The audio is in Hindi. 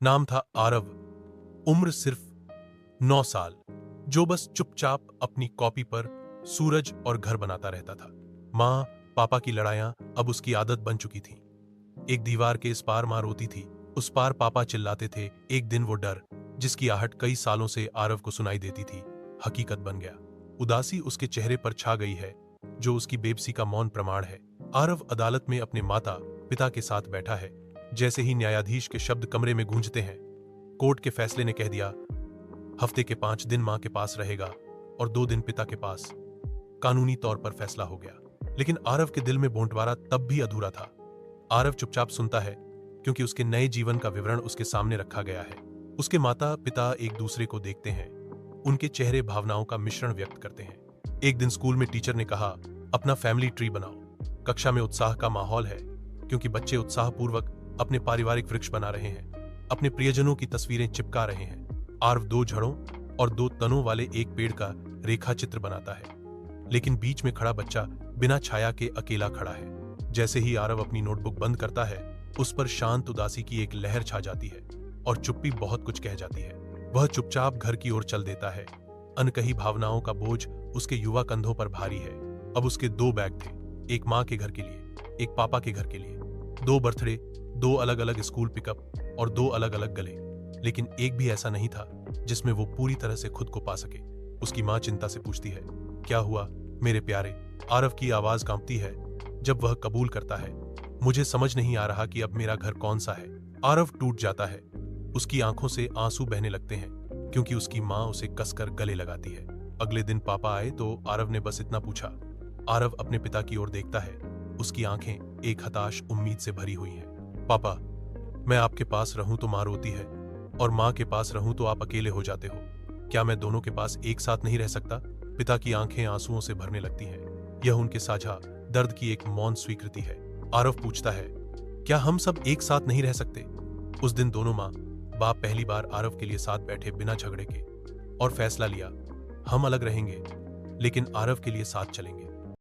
नाम था आरव। उम्र सिर्फ 9 साल। जो बस चुपचाप अपनी कॉपी पर सूरज और घर बनाता रहता था। माँ पापा की लड़ाइयां अब उसकी आदत बन चुकी थी। एक दीवार के इस पार माँ रोती थी, उस पार पापा चिल्लाते थे। एक दिन वो डर, जिसकी आहट कई सालों से आरव को सुनाई देती थी, हकीकत बन गया। उदासी उसके चेहरे पर छा गई है, जो उसकी बेबसी का मौन प्रमाण है। आरव अदालत में अपने माता पिता के साथ बैठा है। जैसे ही न्यायाधीश के शब्द कमरे में गूंजते हैं, कोर्ट के फैसले ने कह दिया, हफ्ते के 5 दिन मां के पास रहेगा और 2 दिन पिता के पास। कानूनी तौर पर फैसला हो गया, लेकिन आरव के दिल में बंटवारा तब भी अधूरा था। आरव चुपचाप सुनता है, क्योंकि उसके नए जीवन का विवरण उसके सामने रखा गया है। उसके माता पिता एक दूसरे को देखते हैं, उनके चेहरे भावनाओं का मिश्रण व्यक्त करते हैं। एक दिन स्कूल में टीचर ने कहा, अपना फैमिली ट्री बनाओ। कक्षा में उत्साह का माहौल है, क्योंकि बच्चे उत्साहपूर्वक अपने पारिवारिक वृक्ष बना रहे हैं, अपने प्रियजनों की तस्वीरें चिपका रहे हैं। आरव 2 जड़ों और 2 तनों वाले एक पेड़ का रेखा चित्र बनाता है, लेकिन बीच में खड़ा बच्चा बिना छाया के अकेला खड़ा है। जैसे ही आरव अपनी नोटबुक बंद करता है, उस पर शांत उदासी की एक लहर छा जाती है और चुप्पी बहुत कुछ कह जाती है। वह चुपचाप घर की ओर चल देता है। अनकही भावनाओं का बोझ उसके युवा कंधों पर भारी है। अब उसके 2 बैग थे, एक माँ के घर के लिए, एक पापा के घर के लिए। 2 बर्थडे, 2 अलग अलग स्कूल पिकअप और 2 अलग अलग गले, लेकिन एक भी ऐसा नहीं था जिसमें वो पूरी तरह से खुद को पा सके। उसकी माँ चिंता से पूछती है, क्या हुआ मेरे प्यारे? आरव की आवाज कांपती है जब वह कबूल करता है, मुझे समझ नहीं आ रहा कि अब मेरा घर कौन सा है। आरव टूट जाता है, उसकी आंखों से आंसू बहने लगते हैं, क्योंकि उसकी माँ उसे कसकर गले लगाती है। अगले दिन पापा आए तो आरव ने बस इतना पूछा। आरव अपने पिता की ओर देखता है, उसकी आंखें एक हताश उम्मीद से भरी हुई हैं। पापा, मैं आपके पास रहूं तो माँ रोती है, और माँ के पास रहूं तो आप अकेले हो जाते हो। क्या मैं दोनों के पास एक साथ नहीं रह सकता? पिता की आंखें आंसुओं से भरने लगती हैं। यह उनके साझा दर्द की एक मौन स्वीकृति है। आरव पूछता है, क्या हम सब एक साथ नहीं रह सकते? उस दिन दोनों माँ बाप पहली बार आरव के लिए साथ बैठे बिना झगड़े के, और फैसला लिया, हम अलग रहेंगे, लेकिन आरव के लिए साथ चलेंगे।